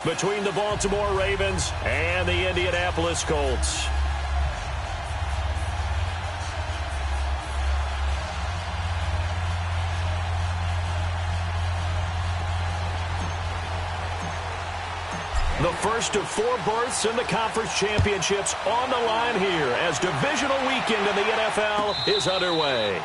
between the Baltimore Ravens and the Indianapolis Colts. The first of 4 berths in the conference championships on the line here as divisional weekend in the NFL is underway.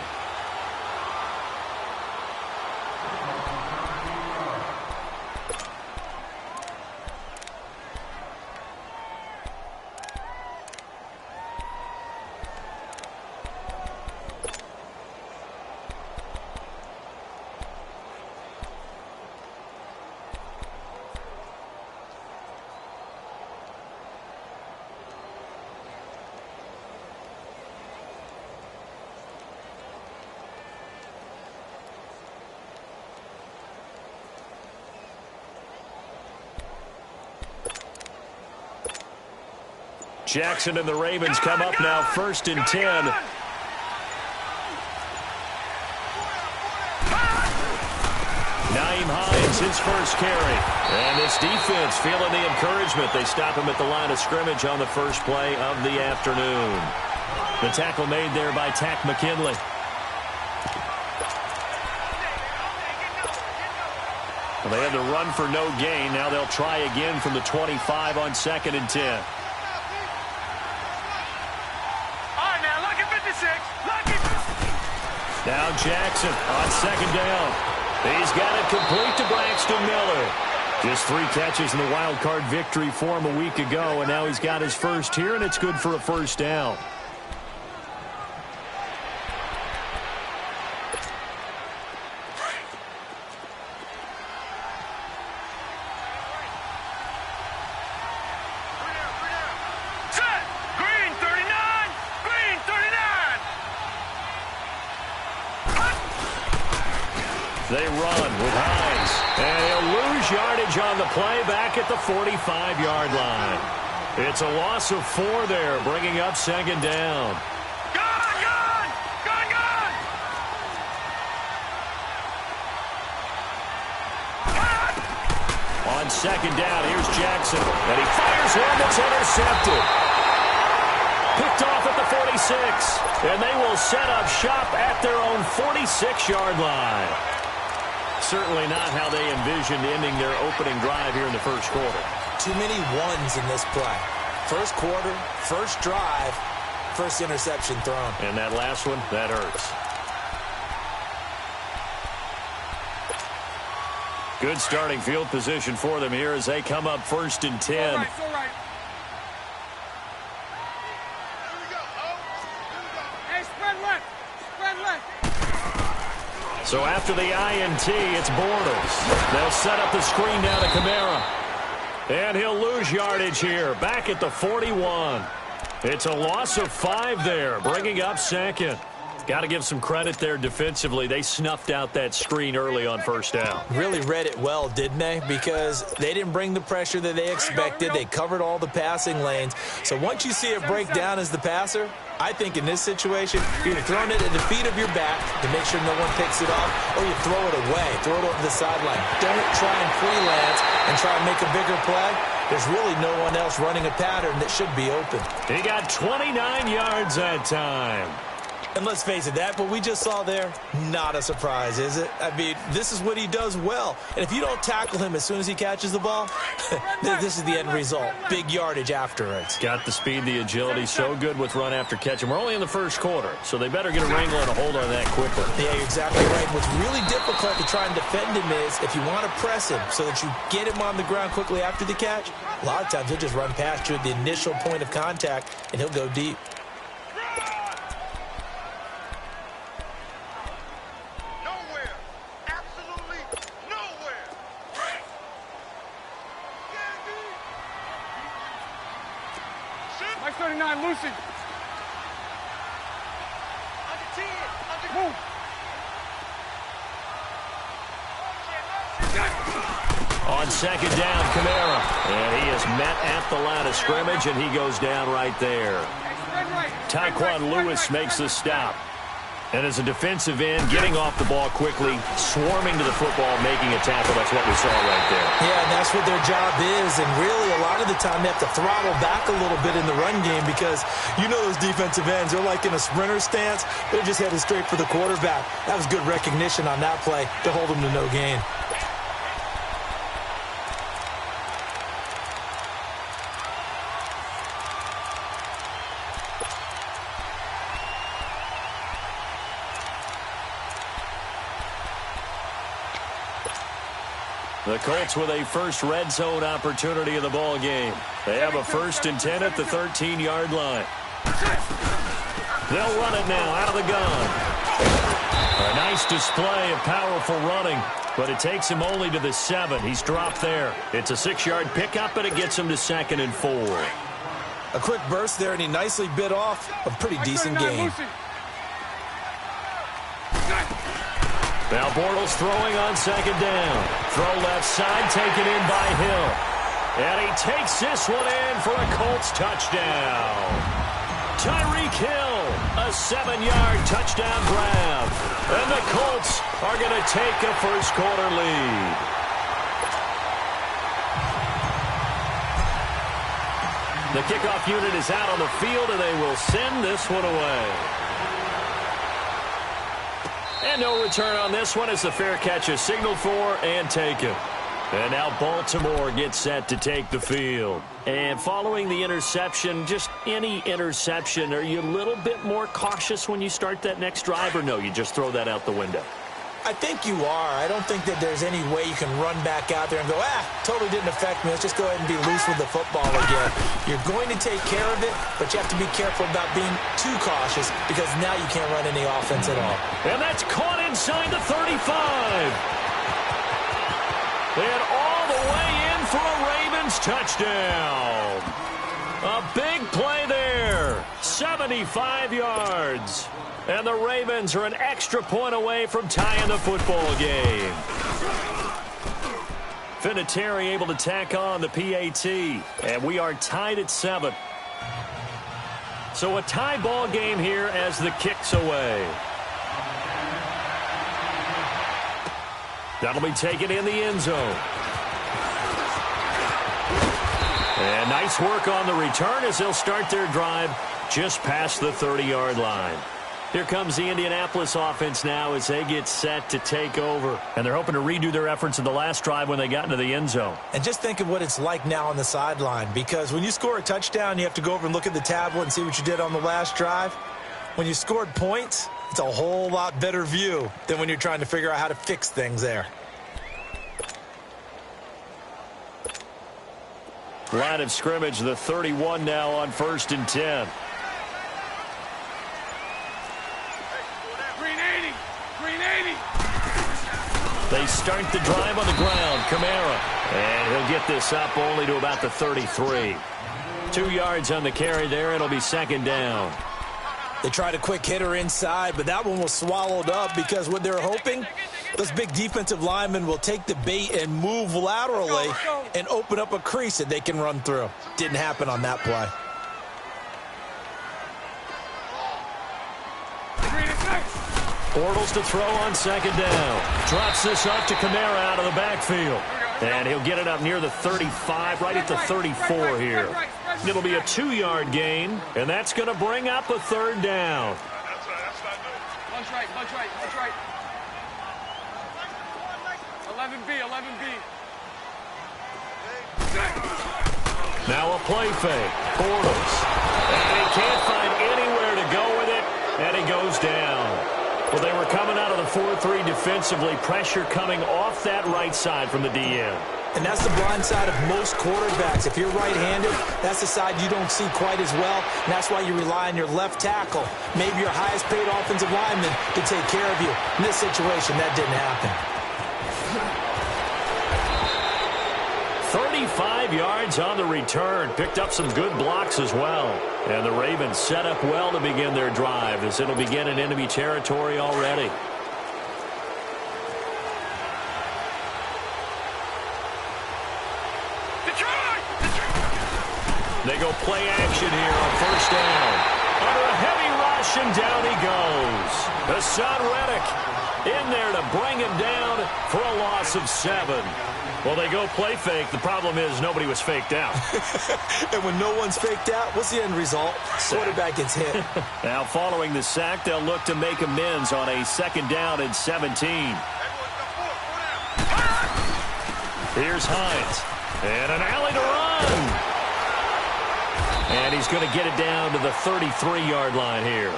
Jackson and the Ravens come up now 1st and 10. Nyheim Hines, his first carry. And this defense feeling the encouragement. They stop him at the line of scrimmage on the first play of the afternoon. The tackle made there by Tack McKinley. Well, they had to run for no gain. Now they'll try again from the 25 on 2nd and 10. Now Jackson on 2nd down. He's got it complete to Braxton Miller. Just 3 catches in the wild card victory for him a week ago, and now he's got his first here, and it's good for a first down. They run with Hines, and he'll lose yardage on the play back at the 45-yard line. It's a loss of 4 there, bringing up 2nd down. Gone! On 2nd down, here's Jackson, and he fires one that's intercepted. Picked off at the 46, and they will set up shop at their own 46-yard line. Certainly not how they envisioned ending their opening drive here in the first quarter. Too many ones in this play. First quarter, first drive, first interception thrown. And that last one, that hurts. Good starting field position for them here as they come up 1st and 10. All right. Hey, spread left. So after the INT, it's Bortles. They'll set up the screen down to Kamara. And he'll lose yardage here, back at the 41. It's a loss of 5 there, bringing up 2nd. Got to give some credit there defensively. They snuffed out that screen early on 1st down. Really read it well, didn't they? Because they didn't bring the pressure that they expected. They covered all the passing lanes. So once you see it break down as the passer, I think in this situation, you're either throwing it at the feet of your back to make sure no one picks it off, or you throw it away, throw it over the sideline. Don't try and freelance and try and make a bigger play. There's really no one else running a pattern that should be open. He got 29 yards that time. And let's face it, that what we just saw there, not a surprise, is it? I mean, this is what he does well. And if you don't tackle him as soon as he catches the ball, this is the end result. Big yardage afterwards. Got the speed, the agility, so good with run after catch. And we're only in the first quarter, so they better get a wrangle and a hold on that quickly. Yeah, you're exactly right. What's really difficult to try and defend him is if you want to press him so that you get him on the ground quickly after the catch, a lot of times he'll just run past you at the initial point of contact, and he'll go deep. Mike 39, Lucy. Move. On 2nd down, Kamara. And he is met at the line of scrimmage, and he goes down right there. Tyquan Lewis makes the stop. And as a defensive end, getting off the ball quickly, swarming to the football, making a tackle, that's what we saw right there. Yeah, and that's what their job is. And really, a lot of the time, they have to throttle back a little bit in the run game because you know those defensive ends, they're like in a sprinter stance. They're just headed straight for the quarterback. That was good recognition on that play to hold them to no gain. The Colts with a first red zone opportunity in the ball game. They have a 1st and 10 at the 13-yard line. They'll run it now out of the gun. A nice display of powerful running, but it takes him only to the 7. He's dropped there. It's a 6-yard pickup, and it gets him to 2nd and 4. A quick burst there, and he nicely bit off a pretty decent gain. Now Bortles throwing on 2nd down. Throw left side, taken in by Hill. And he takes this one in for a Colts touchdown. Tyreek Hill, a 7-yard touchdown grab. And the Colts are going to take a first-quarter lead. The kickoff unit is out on the field, and they will send this one away. And no return on this one as the fair catch is signaled for and taken. And now Baltimore gets set to take the field. And following the interception, just any interception, are you a little bit more cautious when you start that next drive, or no, you just throw that out the window? I think you are. I don't think that there's any way you can run back out there and go, totally didn't affect me. Let's just go ahead and be loose with the football again. You're going to take care of it, but you have to be careful about being too cautious because now you can't run any offense at all. And that's caught inside the 35. And all the way in for a Ravens touchdown. A big play there. 75 yards. And the Ravens are an extra point away from tying the football game. Vinatieri able to tack on the PAT. And we are tied at 7. So a tie ball game here as the kick's away. That'll be taken in the end zone. And nice work on the return as they'll start their drive just past the 30-yard line. Here comes the Indianapolis offense now as they get set to take over. And they're hoping to redo their efforts in the last drive when they got into the end zone. And just think of what it's like now on the sideline, because when you score a touchdown, you have to go over and look at the tablet and see what you did on the last drive. When you scored points, it's a whole lot better view than when you're trying to figure out how to fix things there. Line of scrimmage, the 31 now on 1st and 10. They start the drive on the ground. Kamara. And he'll get this up only to about the 33. 2 yards on the carry there. It'll be 2nd down. They tried a quick hitter inside, but that one was swallowed up because what they're hoping, those big defensive linemen will take the bait and move laterally and open up a crease that they can run through. Didn't happen on that play. Bortles to throw on 2nd down. Drops this up to Kamara out of the backfield. And he'll get it up near the 35, right at the 34 here. It'll be a 2-yard gain, and that's going to bring up a 3rd down. Lunch right. 11B. Now a play fake. Bortles. And he can't find anywhere to go with it, and he goes down. Well, they were coming out of the 4-3 defensively. Pressure coming off that right side from the DN. And that's the blind side of most quarterbacks. If you're right-handed, that's the side you don't see quite as well. And that's why you rely on your left tackle, maybe your highest-paid offensive lineman, to take care of you. In this situation, that didn't happen. 35 yards on the return. Picked up some good blocks as well. And the Ravens set up well to begin their drive as it'll begin in enemy territory already. They go play action here on 1st down. Under a heavy rush rush, and down he goes. Hassan Reddick in there to bring him down for a loss of 7. Well, they go play fake. The problem is nobody was faked out. And when no one's faked out, what's the end result? Quarterback gets hit. Now, following the sack, they'll look to make amends on a 2nd down and 17. Here's Hines. And an alley to run. And he's going to get it down to the 33-yard line here.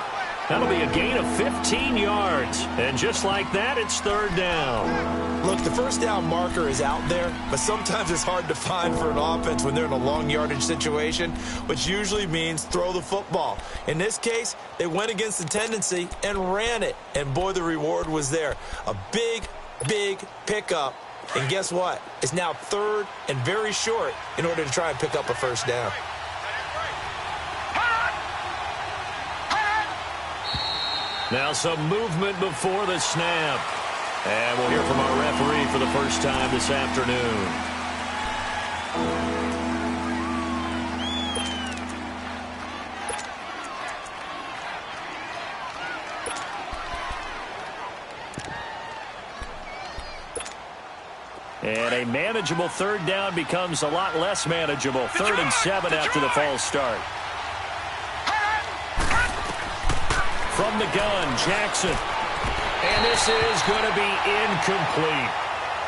That'll be a gain of 15 yards. And just like that, it's 3rd down. Look, the first down marker is out there, but sometimes it's hard to find for an offense when they're in a long yardage situation, which usually means throw the football. In this case, they went against the tendency and ran it. And, boy, the reward was there. A big, big pickup. And guess what? It's now 3rd and very short in order to try and pick up a first down. Now some movement before the snap. And we'll hear from our referee for the first time this afternoon. And a manageable 3rd down becomes a lot less manageable. 3rd and 7 after the false start. From the gun, Jackson. And this is going to be incomplete.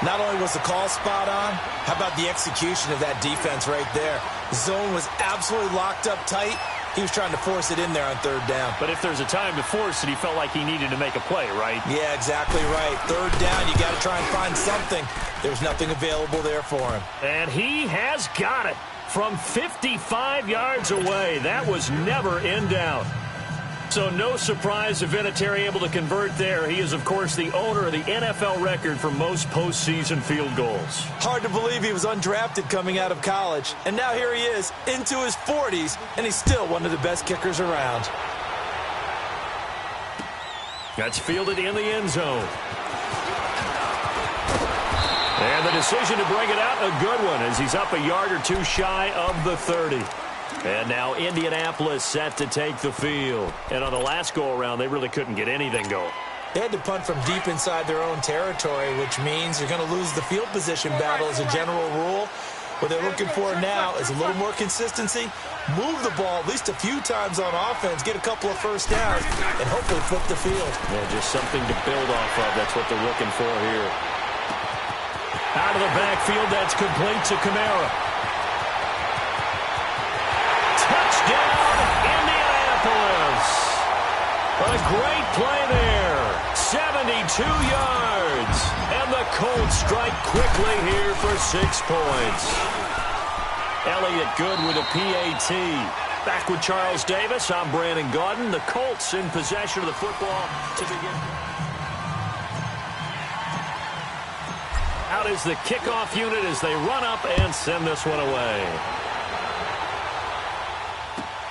Not only was the call spot on, how about the execution of that defense right there? The zone was absolutely locked up tight. He was trying to force it in there on 3rd down. But if there's a time to force it, he felt like he needed to make a play, right? Yeah, exactly right. 3rd down, you got to try and find something. There's nothing available there for him. And he has got it from 55 yards away. That was never in doubt. So no surprise if Vinatieri able to convert there. He is, of course, the owner of the NFL record for most postseason field goals. Hard to believe he was undrafted coming out of college. And now here he is into his 40s, and he's still one of the best kickers around. That's fielded in the end zone. And the decision to bring it out, a good one, as he's up a yard or two shy of the 30. And now Indianapolis set to take the field. And on the last go-around, they really couldn't get anything going. They had to punt from deep inside their own territory, which means you're going to lose the field position battle as a general rule. What they're looking for now is a little more consistency, move the ball at least a few times on offense, get a couple of first downs, and hopefully flip the field. Yeah, just something to build off of. That's what they're looking for here. Out of the backfield, that's complete to Kamara. Touchdown, Indianapolis. A great play there. 72 yards. And the Colts strike quickly here for 6 points. Elliott Good with a PAT. Back with Charles Davis, I'm Brandon Gaudin. The Colts in possession of the football to begin. Out is the kickoff unit as they run up and send this one away.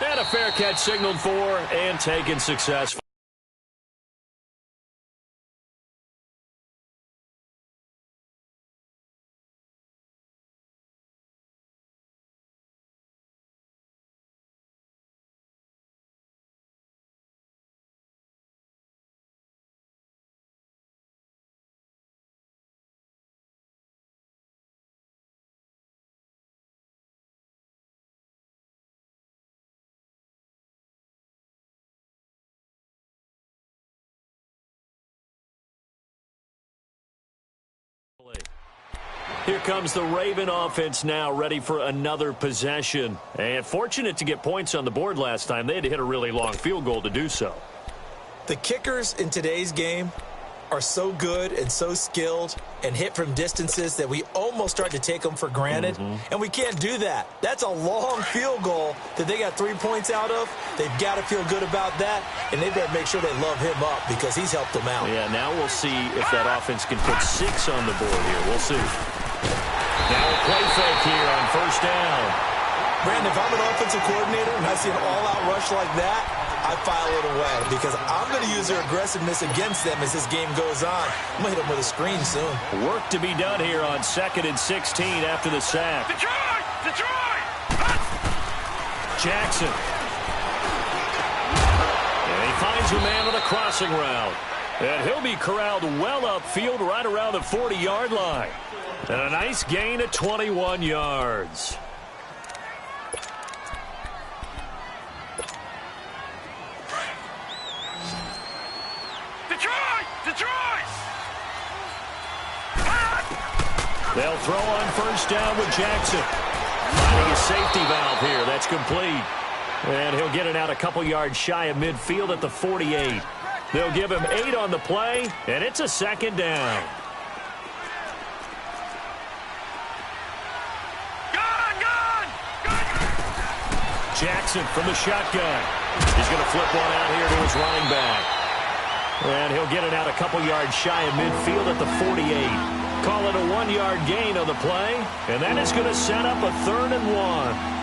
And a fair catch signaled for and taken successfully. Here comes the Raven offense now, ready for another possession. And fortunate to get points on the board last time. They had to hit a really long field goal to do so. The kickers in today's game are so good and so skilled and hit from distances that we almost start to take them for granted. And we can't do that. That's a long field goal that they got 3 points out of. They've got to feel good about that, and they better make sure they love him up because he's helped them out. Yeah, now we'll see if that offense can put 6 on the board here. We'll see. Now a play fake here on first down. Brandon, if I'm an offensive coordinator and I see an all-out rush like that, I file it away because I'm going to use their aggressiveness against them as this game goes on. I'm going to hit them with a screen soon. Work to be done here on 2nd and 16 after the sack. Jackson. And he finds a man on the crossing route. And he'll be corralled well upfield right around the 40-yard line. And a nice gain of 21 yards. Detroit! They'll throw on first down with Jackson. Finding a safety valve here. That's complete. And he'll get it out a couple yards shy of midfield at the 48. They'll give him 8 on the play, and it's a second down. Jackson from the shotgun. He's going to flip one out here to his running back. And he'll get it out a couple yards shy of midfield at the 48. Call it a 1-yard gain on the play, and that is going to set up a 3rd and 1.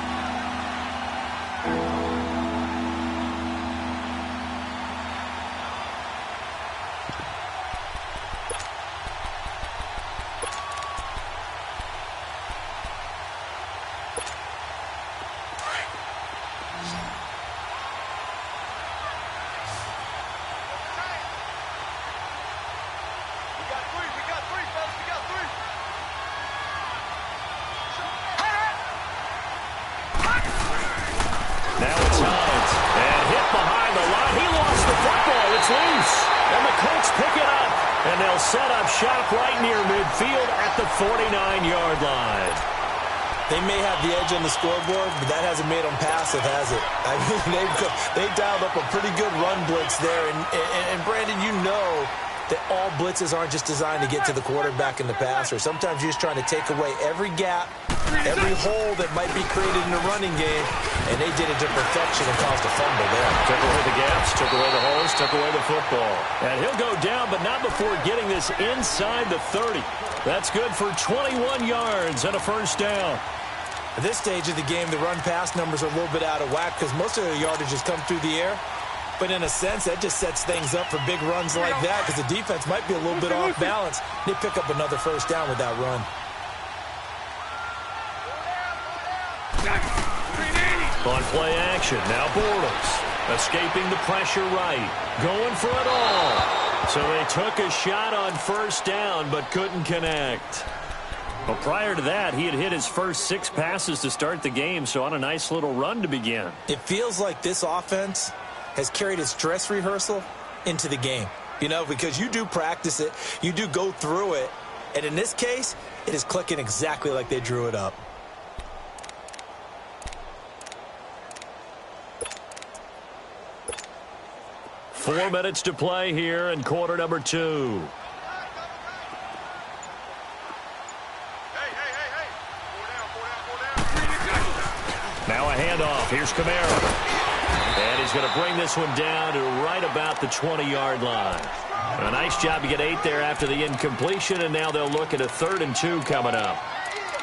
Set up shop right near midfield at the 49-yard line. They may have the edge on the scoreboard, but that hasn't made them passive, has it? I mean, they've dialed up a pretty good run blitz there. And Brandon, you know that all blitzes aren't just designed to get to the quarterback and the passer. Sometimes you're just trying to take away every gap, every hole that might be created in the running game, and they did it to perfection and caused a fumble there. Took away the gaps, took away the holes, took away the football. And he'll go down, but not before getting this inside the 30. That's good for 21 yards and a first down. At this stage of the game, the run-pass numbers are a little bit out of whack because most of the yardage has come through the air. But in a sense, that just sets things up for big runs like that because the defense might be a little bit off balance. They pick up another first down with that run. On play action, now Bortles. Escaping the pressure right. Going for it all. So they took a shot on first down but couldn't connect. Well, prior to that, he had hit his first 6 passes to start the game, so on a nice little run to begin. It feels like this offense has carried its dress rehearsal into the game. You know, because you do practice it, you do go through it, and in this case, it is clicking exactly like they drew it up. Four minutes to play here in quarter number 2. Now a handoff. Here's Kamara. And he's going to bring this one down to right about the 20-yard line. A nice job to get 8 there after the incompletion, and now they'll look at a 3rd and 2 coming up.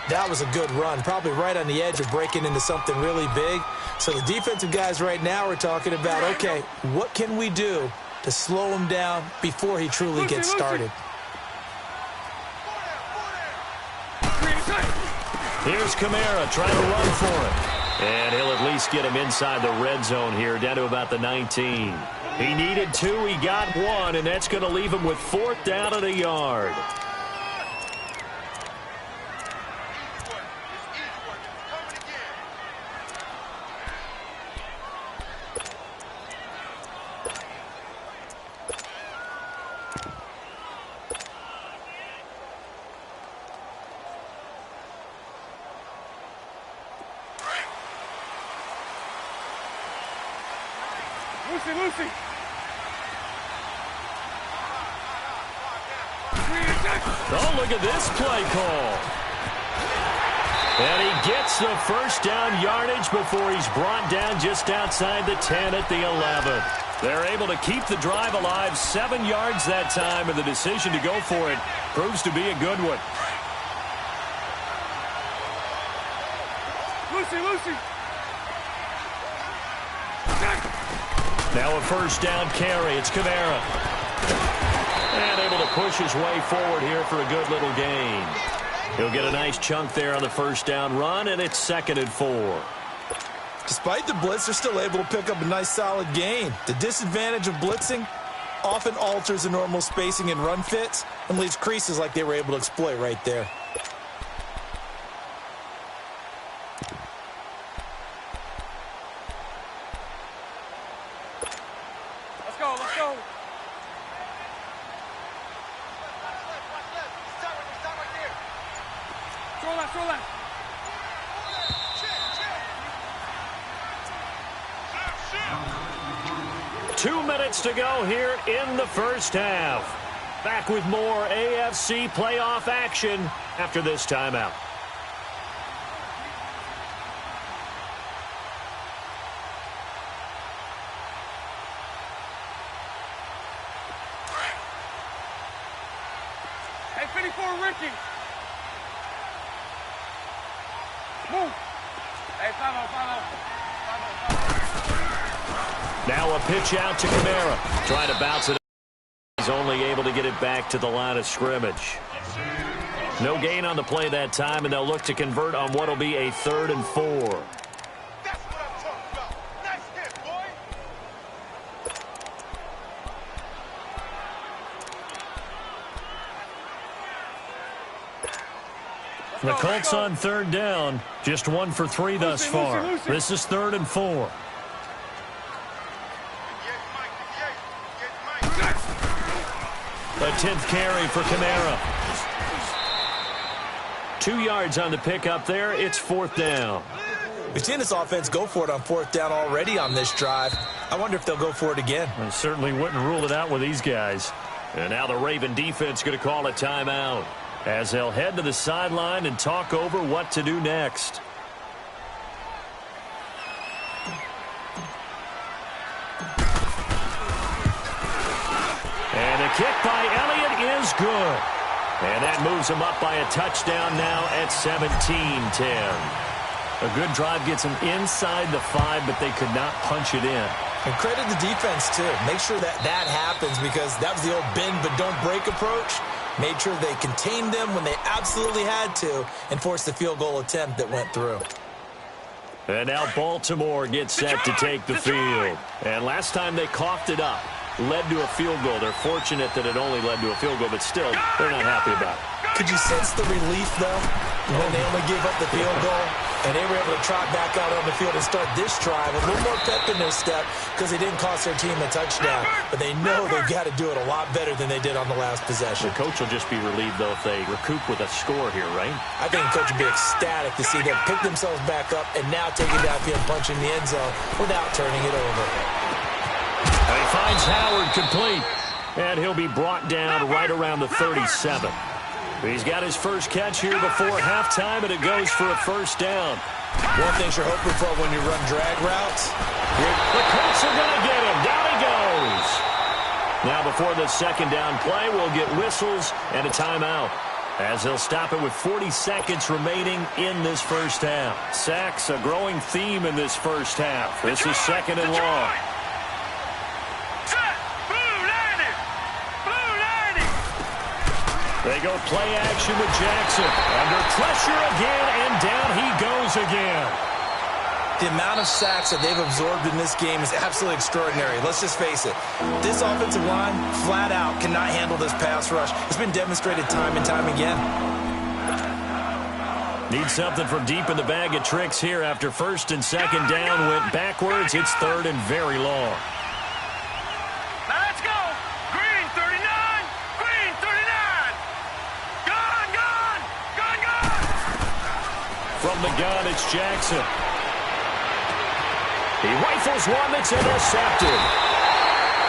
That was a good run, probably right on the edge of breaking into something really big. So the defensive guys right now are talking about, okay, what can we do to slow him down before he truly gets started? Here's Kamara trying to run for it. And he'll at least get him inside the red zone here, down to about the 19. He needed 2, he got 1, and that's going to leave him with 4th down and a yard. Lucy. Oh, look at this play call. And he gets the first down yardage before he's brought down just outside the 10 at the 11. They're able to keep the drive alive, 7 yards that time, and the decision to go for it proves to be a good one. Lucy. Now a first down carry. It's Kamara. And able to push his way forward here for a good little gain. He'll get a nice chunk there on the first down run, and it's 2nd and 4. Despite the blitz, they're still able to pick up a nice solid gain. The disadvantage of blitzing often alters the normal spacing and run fits and leaves creases like they were able to exploit right there. Let's go, let's go. Throw left, throw left. 2 minutes to go here in the first half. Back with more AFC playoff action after this timeout. Hey, 54, Ricky. Move. Hey, follow. Now a pitch out to Kamara. Trying to bounce it. He's only able to get it back to the line of scrimmage. No gain on the play that time, and they'll look to convert on what will be a 3rd and 4. That's what I'm talking about. Nice hit, boy. The Colts on 3rd down. Just 1 for 3 thus far. This is 3rd and 4. A 10th carry for Kamara. 2 yards on the pickup there. It's 4th down. We've seen this offense go for it on 4th down already on this drive. I wonder if they'll go for it again. I certainly wouldn't rule it out with these guys. And now the Raven defense going to call a timeout as they'll head to the sideline and talk over what to do next. And the kick by Elliott is good. And that moves him up by a touchdown now at 17-10. A good drive gets them inside the 5, but they could not punch it in. And credit the defense, too. Make sure that happens because that was the old bend but don't break approach. Made sure they contained them when they absolutely had to and forced the field goal attempt that went through. And now Baltimore gets set to take the field. And last time they coughed it up, led to a field goal. They're fortunate that it only led to a field goal, but still, they're not happy about it. Could you sense the relief, though, when they only gave up the field goal and they were able to trot back out on the field and start this drive a little more pep in their step because they didn't cost their team a touchdown, but they know they've got to do it a lot better than they did on the last possession. The coach will just be relieved, though, if they recoup with a score here, right? I think the coach would be ecstatic to see them pick themselves back up and now take it downfield and punch in the end zone without turning it over. And he finds Howard complete, and he'll be brought down right around the 37. He's got his first catch here before halftime, and it goes for a first down. One thing you're hoping for when you run drag routes. The Colts are going to get him. Down he goes. Now before the second down play, we'll get whistles and a timeout, as they'll stop it with 40 seconds remaining in this first half. Sacks, a growing theme in this first half. This is 2nd and long. They go play action with Jackson. Under pressure again, and down he goes again. The amount of sacks that they've absorbed in this game is absolutely extraordinary. Let's just face it. This offensive line, flat out, cannot handle this pass rush. It's been demonstrated time and time again. Need something from deep in the bag of tricks here after 1st and 2nd down went backwards. It's 3rd and very long. From the gun, it's Jackson. He rifles one that's intercepted.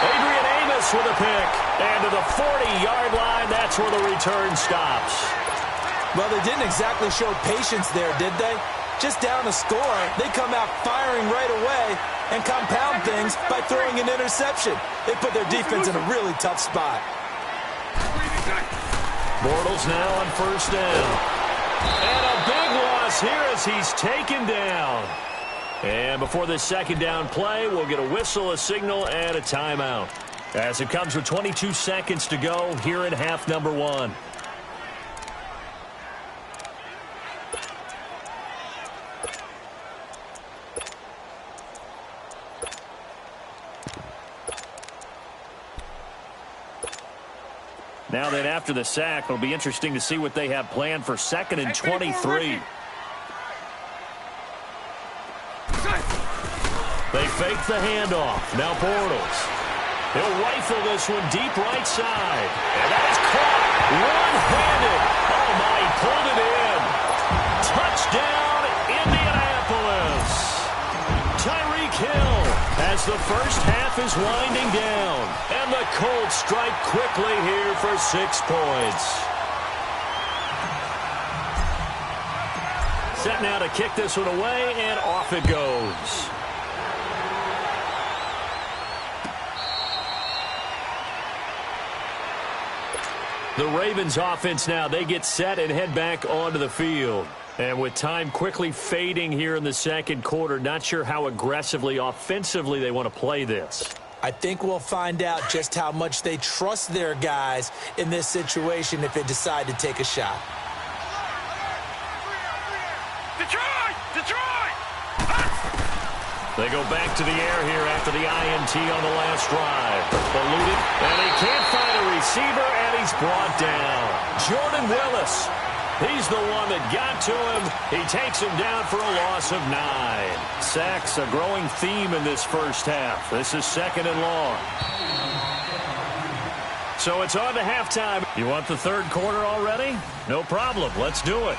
Adrian Amos with a pick. And to the 40-yard line, that's where the return stops. Well, they didn't exactly show patience there, did they? Just down a score, they come out firing right away and compound things by throwing an interception. They put their defense in a really tough spot. Bortles now on 1st down. And a big loss here as he's taken down. And before this 2nd down play, we'll get a whistle, a signal, and a timeout, as it comes with 22 seconds to go here in half number 1. Now then, after the sack, it'll be interesting to see what they have planned for 2nd and 23. They fake the handoff. Now Bortles. He'll rifle this one deep right side. And that is caught one-handed. Oh, my, he pulled it in. Touchdown, Indianapolis. Tyreek Hill as the first half is winding down. And the Colts strike quickly here for 6 points. Set now to kick this one away, and off it goes. The Ravens offense now, they get set and head back onto the field. And with time quickly fading here in the second quarter, not sure how aggressively, offensively they want to play this. I think we'll find out just how much they trust their guys in this situation if they decide to take a shot. Detroit! Detroit! They go back to the air here after the INT on the last drive. Eluded, and he can't find a receiver, and he's brought down. Jordan Willis. He's the one that got to him. He takes him down for a loss of 9. Sacks, a growing theme in this first half. This is 2nd and long. So it's on to halftime. You want the third quarter already? No problem. Let's do it.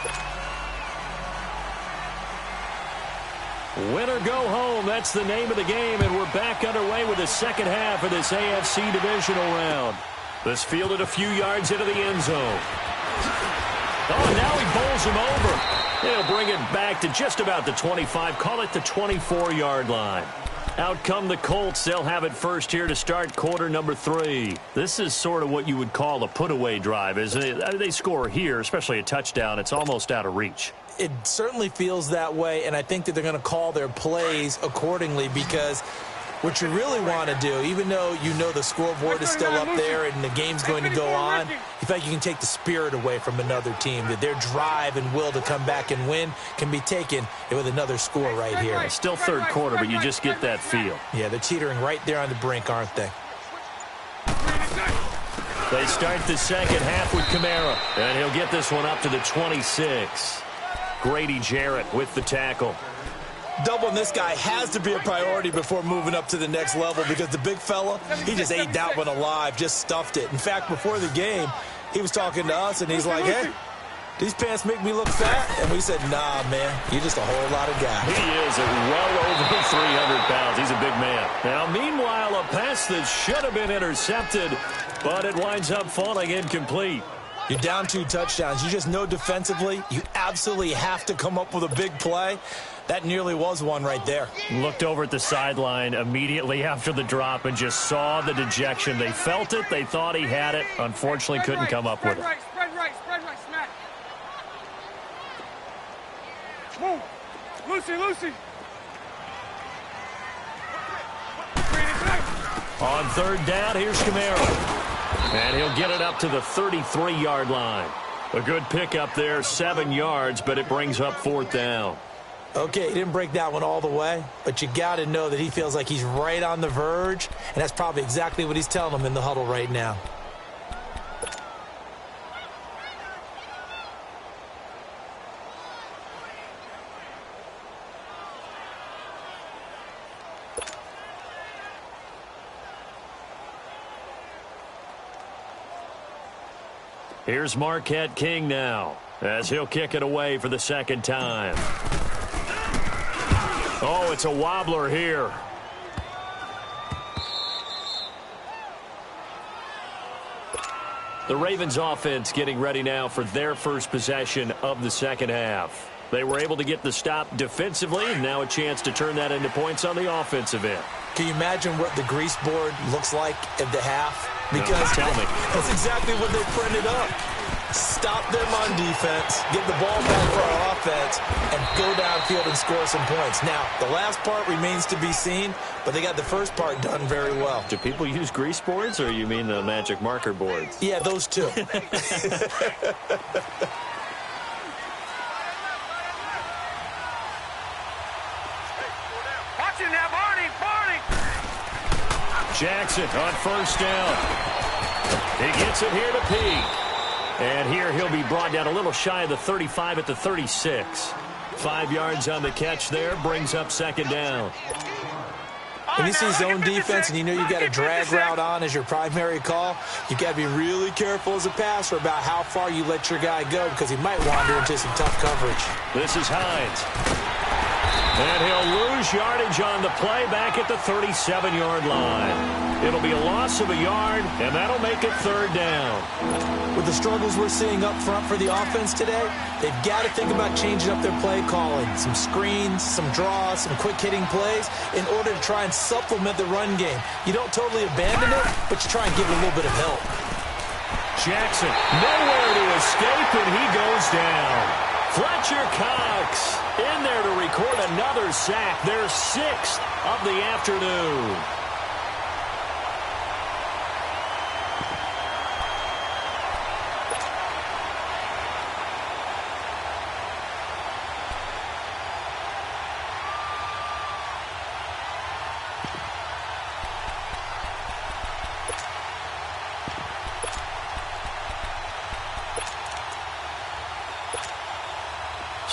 Win or go home, that's the name of the game, and we're back underway with the second half of this AFC divisional round. This fielded a few yards into the end zone. Oh, and now he bowls him over. He'll bring it back to just about the 25, call it the 24-yard line. Out come the Colts. They'll have it first here to start quarter number 3. This is sort of what you would call a put-away drive, isn't it? They score here, especially a touchdown. It's almost out of reach. It certainly feels that way, and I think that they're going to call their plays accordingly because what you really want to do, even though you know the scoreboard is still up there and the game's going to go on, you feel like you can take the spirit away from another team, that their drive and will to come back and win can be taken with another score right here. It's still third quarter, but you just get that feel. Yeah, they're teetering right there on the brink, aren't they? They start the second half with Kamara, and he'll get this one up to the 26. Grady Jarrett with the tackle. Doubling this guy has to be a priority before moving up to the next level because the big fella, he just ate that one alive, just stuffed it. In fact, before the game, he was talking to us, and he's like, hey, these pants make me look fat? And we said, nah, man, you're just a whole lot of guy. He is at well over 300 pounds. He's a big man. Now, meanwhile, a pass that should have been intercepted, but it winds up falling incomplete. You're down 2 touchdowns. You just know defensively you absolutely have to come up with a big play. That nearly was one right there. Looked over at the sideline immediately after the drop and just saw the dejection. They felt it. They thought he had it. Unfortunately, couldn't come up with it. Spread right, smack. Move. Lucy. On third down, here's Kamara. And he'll get it up to the 33-yard line. A good pickup there, 7 yards, but it brings up 4th down. Okay, he didn't break that one all the way, but you got to know that he feels like he's right on the verge, and that's probably exactly what he's telling them in the huddle right now. Here's Marquette King now, as he'll kick it away for the second time. Oh, it's a wobbler here. The Ravens offense getting ready now for their first possession of the second half. They were able to get the stop defensively, and now a chance to turn that into points on the offensive end. Can you imagine what the grease board looks like at the half? Because no, tell me. That's exactly what they printed up. Stop them on defense, get the ball back for our offense, and go downfield and score some points. Now, the last part remains to be seen, but they got the first part done very well. Do people use grease boards, or you mean the magic marker boards? Yeah, those two. Watch it now, Barney. Jackson on first down. He gets it here to Peak. And here he'll be brought down a little shy of the 35 at the 36. 5 yards on the catch there, brings up second down. When you see zone defense and you know you've got a drag route on as your primary call, you've got to be really careful as a passer about how far you let your guy go because he might wander into some tough coverage. This is Hines. And he'll lose yardage on the play back at the 37-yard line. It'll be a loss of a yard, and that'll make it third down. With the struggles we're seeing up front for the offense today, they've got to think about changing up their play calling. Some screens, some draws, some quick-hitting plays in order to try and supplement the run game. You don't totally abandon it, but you try and give it a little bit of help. Jackson, nowhere to escape, and he goes down. Fletcher Cox in there to record another sack, their 6th of the afternoon.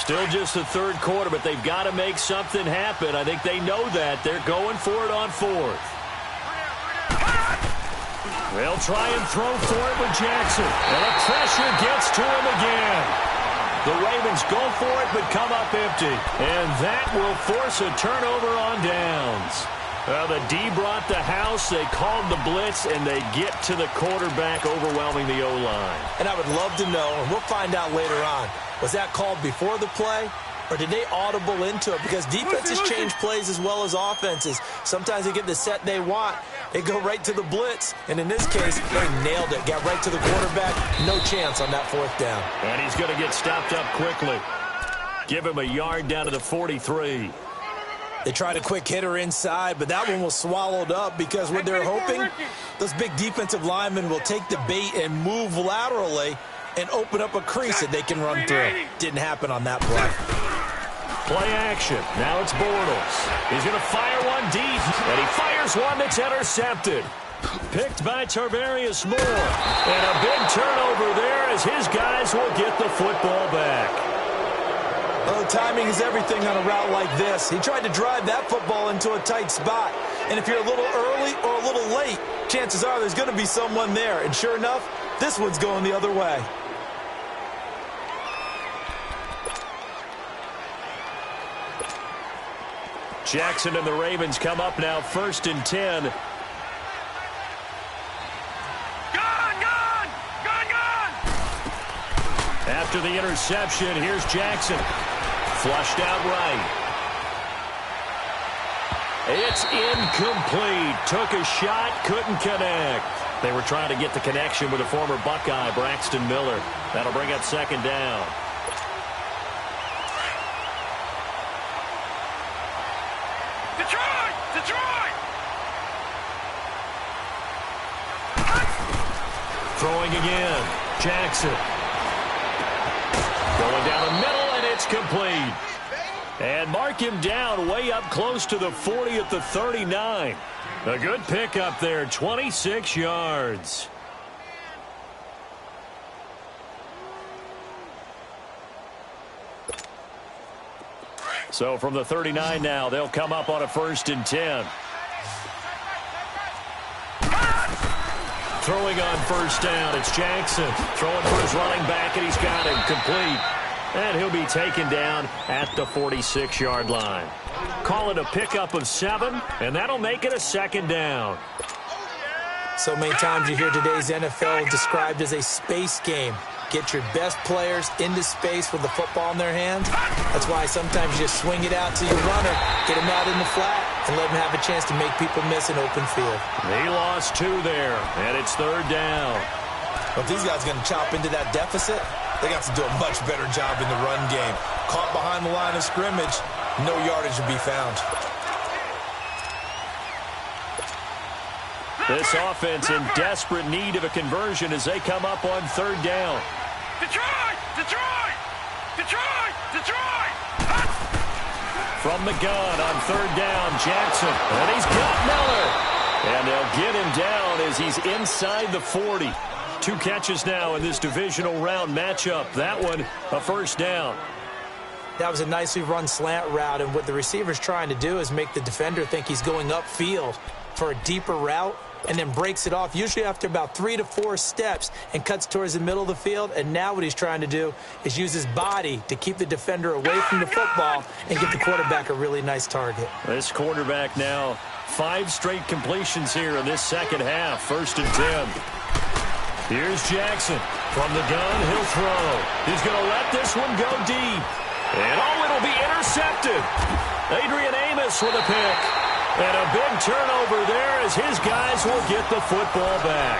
Still just the third quarter, but they've got to make something happen. I think they know that. They're going for it on 4th. They'll try and throw for it with Jackson. And the pressure gets to him again. The Ravens go for it, but come up empty. And that will force a turnover on downs. The D brought the house. They called the blitz, and they get to the quarterback, overwhelming the O-line. And I would love to know, and we'll find out later on, was that called before the play, or did they audible into it? Because defenses change plays as well as offenses. Sometimes they get the set they want. They go right to the blitz. And in this case, they nailed it. Got right to the quarterback. No chance on that 4th down. And he's going to get stopped up quickly. Give him a yard down to the 43. They tried a quick hitter inside, but that one was swallowed up because what they're hoping, those big defensive linemen will take the bait and move laterally and open up a crease that they can run through. Didn't happen on that play. Play action. Now it's Bortles. He's going to fire one deep, and he fires one that's intercepted. Picked by Tarvarius Moore. And a big turnover there as his guys will get the football back. Well, timing is everything on a route like this. He tried to drive that football into a tight spot. And if you're a little early or a little late, chances are there's going to be someone there. And sure enough, this one's going the other way. Jackson and the Ravens come up now 1st and 10. Gone! After the interception, here's Jackson. Flushed out right. It's incomplete. Took a shot, couldn't connect. They were trying to get the connection with a former Buckeye, Braxton Miller. That'll bring up second down. Detroit! Throwing again. Jackson. Going down the middle, and it's complete. And mark him down way up close to the 40 at the 39. A good pickup there, 26 yards. So from the 39 now, they'll come up on a 1st and 10. Throwing on 1st down, it's Jackson. Throwing for his running back, and he's got him complete. And he'll be taken down at the 46-yard line. Call it a pickup of 7, and that'll make it a 2nd down. So many times you hear today's NFL described as a space game. Get your best players into space with the football in their hands. That's why sometimes you just swing it out to your runner, get him out in the flat, and let him have a chance to make people miss an open field. He lost 2 there, and it's 3rd down. Well, if these guys are going to chop into that deficit, they got to do a much better job in the run game. Caught behind the line of scrimmage, no yardage to be found. This offense in desperate need of a conversion as they come up on 3rd down. Detroit! From the gun on 3rd down, Jackson. And he's got Miller. And they'll get him down as he's inside the 40. 2 catches now in this divisional round matchup. That one, a first down. That was a nicely run slant route, and what the receiver's trying to do is make the defender think he's going upfield for a deeper route, and then breaks it off, usually after about 3 to 4 steps, and cuts towards the middle of the field. And now what he's trying to do is use his body to keep the defender away from the football and give the quarterback a really nice target. This quarterback now 5 straight completions here in this second half. 1st and 10. Here's Jackson. From the gun, he'll throw. He's going to let this one go deep. And it'll be intercepted. Adrian Amos with a pick. And a big turnover there as his guys will get the football back.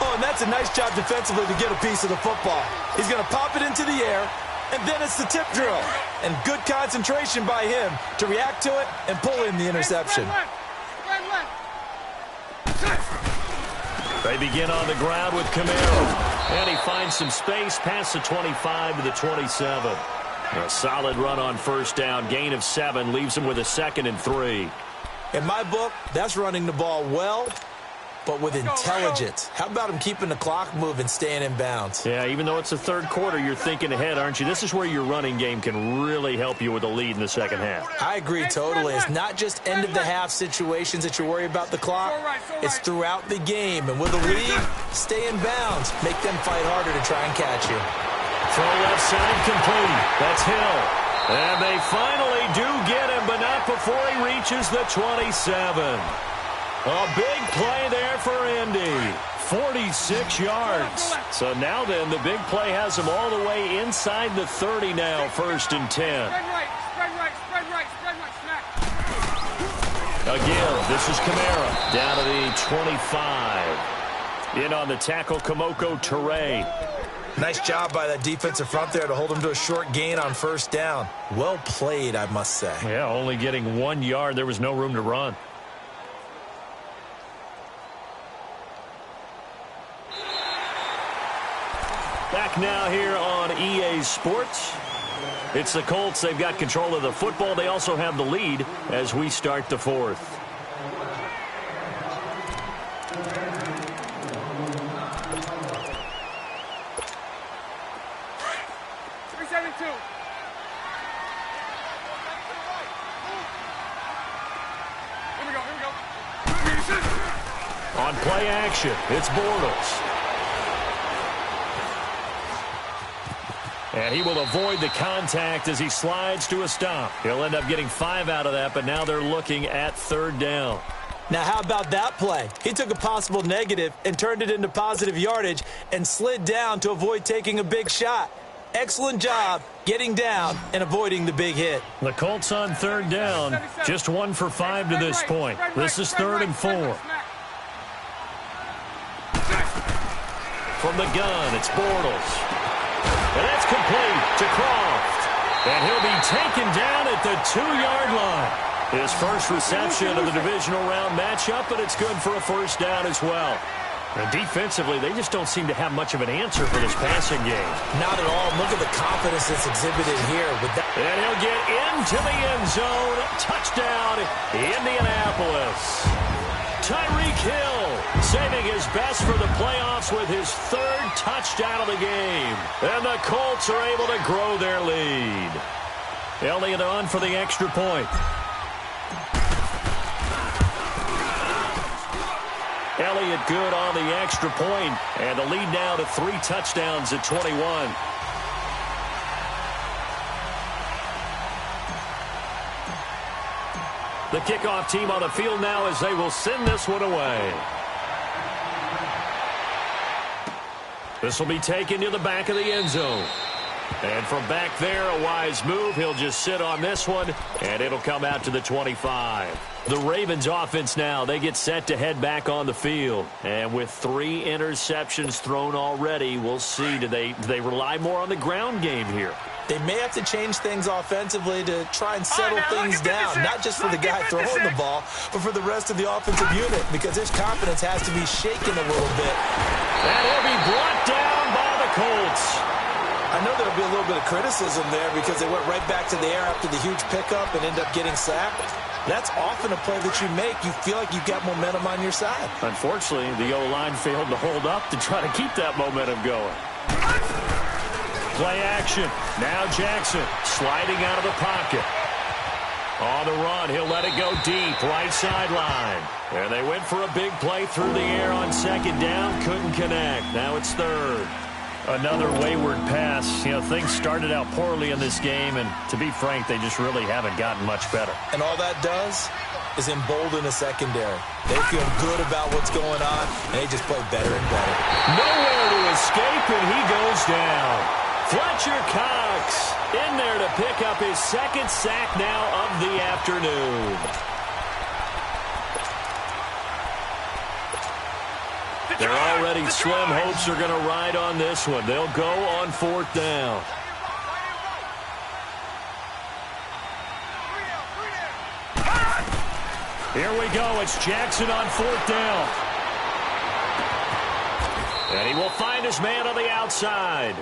Oh, and that's a nice job defensively to get a piece of the football. He's going to pop it into the air, and then it's the tip drill. And good concentration by him to react to it and pull in the interception. They begin on the ground with Camaro. And he finds some space past the 25 to the 27. A solid run on 1st down. Gain of 7 leaves him with a 2nd and 3. In my book, that's running the ball well, but with intelligence. How about him keeping the clock moving, staying in bounds? Yeah, even though it's the 3rd quarter, you're thinking ahead, aren't you? This is where your running game can really help you with a lead in the second half. I agree totally. It's not just end-of-the-half situations that you worry about the clock. It's throughout the game. And with a lead, stay in bounds. Make them fight harder to try and catch you. Throw left side complete. That's Hill. And they finally do get him, but not before he reaches the 27. A big play there for Indy. 46 yards. So now then, the big play has him all the way inside the 30 now, 1st and 10. Again, this is Camara down to the 25. In on the tackle, Kamoko Toure. Nice job by that defensive front there to hold him to a short gain on 1st down. Well played, I must say. Yeah, only getting 1 yard. There was no room to run. Back now here on EA Sports. It's the Colts. They've got control of the football. They also have the lead as we start the 4th. On play action, it's Bortles. And he will avoid the contact as he slides to a stop. He'll end up getting 5 out of that, but now they're looking at 3rd down. Now, how about that play? He took a possible negative and turned it into positive yardage and slid down to avoid taking a big shot. Excellent job getting down and avoiding the big hit. The Colts on 3rd down, just 1 for 5 to this point. This is 3rd and 4. From the gun, it's Bortles. And that's complete to Croft. And he'll be taken down at the 2-yard line. His first reception of the divisional round matchup, but it's good for a 1st down as well. And defensively, they just don't seem to have much of an answer for this passing game. Not at all. Look at the confidence that's exhibited here. With that. And he'll get into the end zone. Touchdown, Indianapolis. Tyreek Hill saving his best for the playoffs with his 3rd touchdown of the game. And the Colts are able to grow their lead. Elliott on for the extra point. Elliott good on the extra point. And the lead now to 3 touchdowns at 21. The kickoff team on the field now as they will send this one away. This will be taken to the back of the end zone. And from back there, a wise move. He'll just sit on this one, and it'll come out to the 25. The Ravens offense now, they get set to head back on the field. And with 3 interceptions thrown already, we'll see. Do they rely more on the ground game here? They may have to change things offensively to try and settle things down, not just for the guy throwing the ball, but for the rest of the offensive unit, because his confidence has to be shaken a little bit. And he'll be brought down by the Colts. I know there'll be a little bit of criticism there because they went right back to the air after the huge pickup and ended up getting sacked. That's often a play that you make. You feel like you've got momentum on your side. Unfortunately, the O-line failed to hold up to try to keep that momentum going. Play action. Now Jackson sliding out of the pocket. On the run, he'll let it go deep, right sideline. And they went for a big play through the air on second down. Couldn't connect. Now it's third. Another wayward pass. You know, things started out poorly in this game, and to be frank, they just really haven't gotten much better. And all that does is embolden the secondary. They feel good about what's going on, and they just play better and better. Nowhere to escape, and he goes down. Fletcher Cox in there to pick up his second sack now of the afternoon. Their already slim hopes are going to ride on this one. They'll go on fourth down. Here we go. It's Jackson on fourth down. And he will find his man on the outside.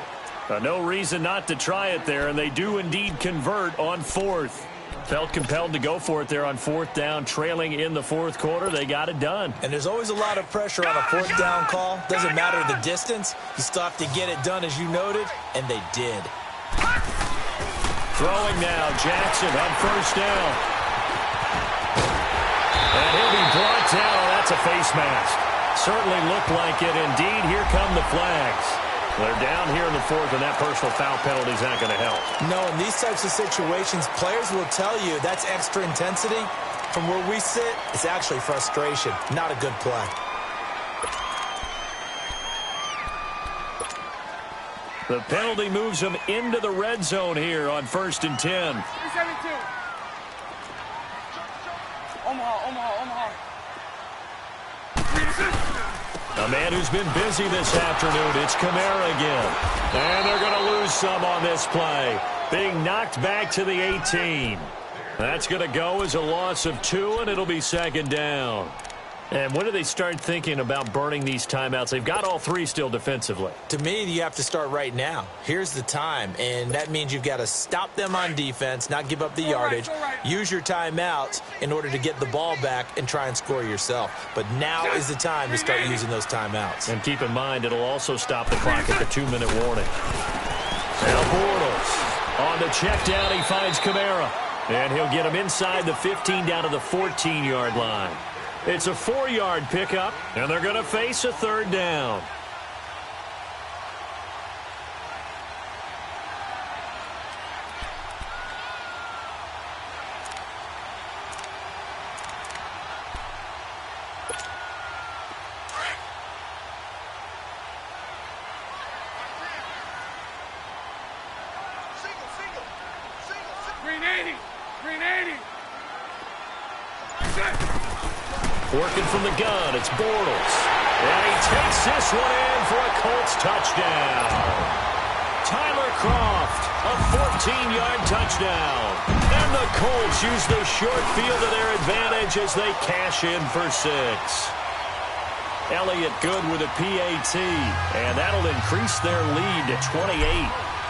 No reason not to try it there, and they do indeed convert on fourth. Felt compelled to go for it there on fourth down, trailing in the fourth quarter. They got it done. And there's always a lot of pressure on a fourth down call. Doesn't matter the distance. You still have to get it done, as you noted, and they did. Throwing now, Jackson on first down. And he'll be brought down. That's a face mask. Certainly looked like it. Indeed, here come the flags. They're down here in the fourth, and that personal foul penalty is not going to help. No, in these types of situations, players will tell you that's extra intensity. From where we sit, it's actually frustration, not a good play. The penalty moves them into the red zone here on 1st and 10. 372. Omaha. A man who's been busy this afternoon. It's Kamara again. And they're going to lose some on this play. Being knocked back to the 18. That's going to go as a loss of 2, and it'll be second down. And when do they start thinking about burning these timeouts? They've got all 3 still defensively. To me, you have to start right now. Here's the time, and that means you've got to stop them on defense, not give up the yardage, use your timeouts in order to get the ball back and try and score yourself. But now is the time to start using those timeouts. And keep in mind, it'll also stop the clock at the 2-minute warning. Now Bortles on the check down. He finds Kamara, and he'll get him inside the 15 down to the 14-yard line. It's a 4-yard pickup, and they're going to face a third down. Working from the gun, it's Bortles. And he takes this one in for a Colts touchdown. Tyler Kroft, a 14-yard touchdown. And the Colts use the short field to their advantage as they cash in for 6. Elliott good with a PAT, and that'll increase their lead to 28.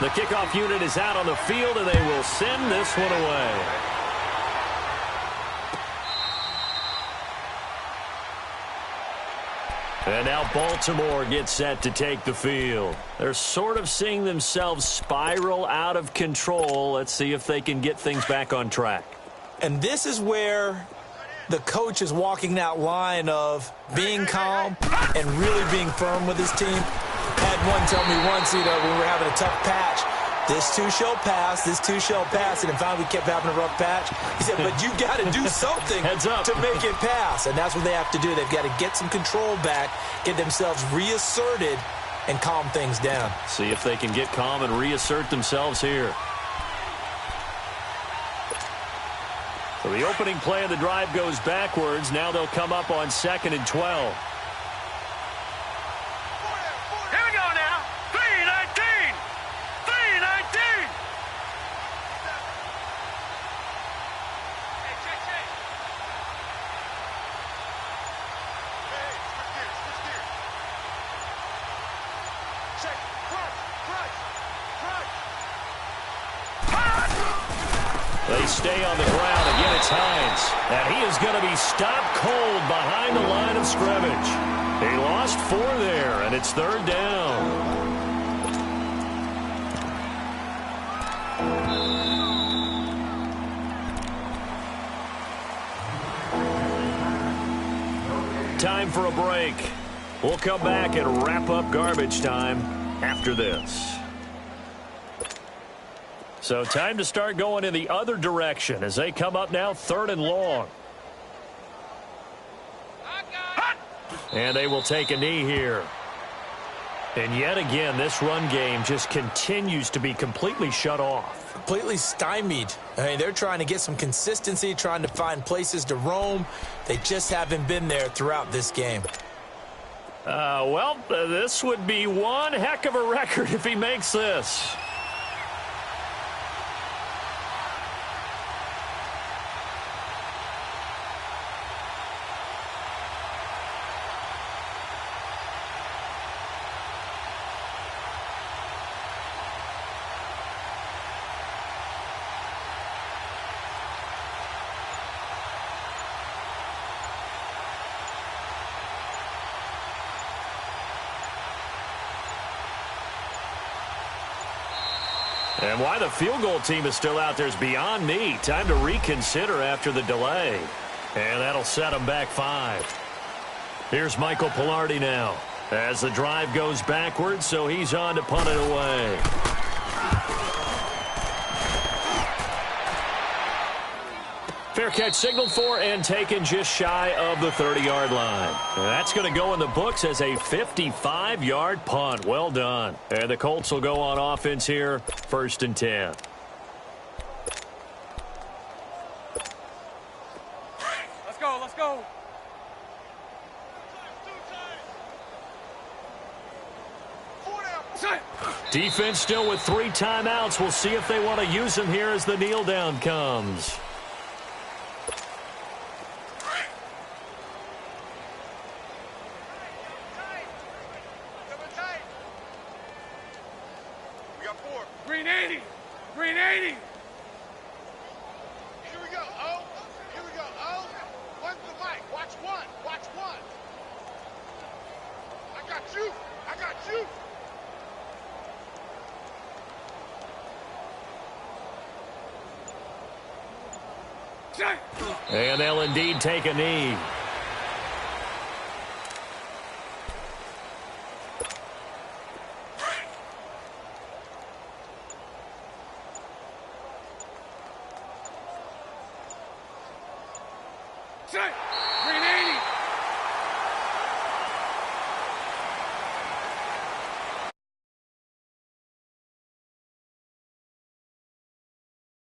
The kickoff unit is out on the field, and they will send this one away. And now Baltimore gets set to take the field. They're sort of seeing themselves spiral out of control. Let's see if they can get things back on track. And this is where the coach is walking that line of being calm and really being firm with his team. Had one tell me once, when we were having a tough patch, this too shall pass, this too shall pass, and then finally we kept having a rough patch. He said, but you got to do something to make it pass, and that's what they have to do. They've got to get some control back, get themselves reasserted, and calm things down. See if they can get calm and reassert themselves here. So the opening play of the drive goes backwards. Now they'll come up on 2nd and 12. They stay on the ground. Again, times. And he is going to be stopped cold behind the line of scrimmage. He lost 4 there, and it's 3rd down. Time for a break. We'll come back and wrap up garbage time after this. So time to start going in the other direction as they come up now 3rd and long. And they will take a knee here. And yet again, this run game just continues to be completely shut off. Completely stymied. I mean, they're trying to get some consistency, trying to find places to roam. They just haven't been there throughout this game. This would be one heck of a record if he makes this. And why the field goal team is still out there is beyond me. Time to reconsider after the delay. And that'll set them back 5. Here's Michael Pilardi now as the drive goes backwards, so he's on to punt it away. Fair catch signaled for and taken just shy of the 30-yard line. And that's going to go in the books as a 55-yard punt. Well done. And the Colts will go on offense here, 1st and 10. Let's go, let's go. Defense still with 3 timeouts. We'll see if they want to use them here as the kneel down comes. Green 80. Green 80. Here we go. Oh, here we go. Oh, one's the mic. Watch one. Watch one. I got you. I got you. And they'll indeed take a knee. Green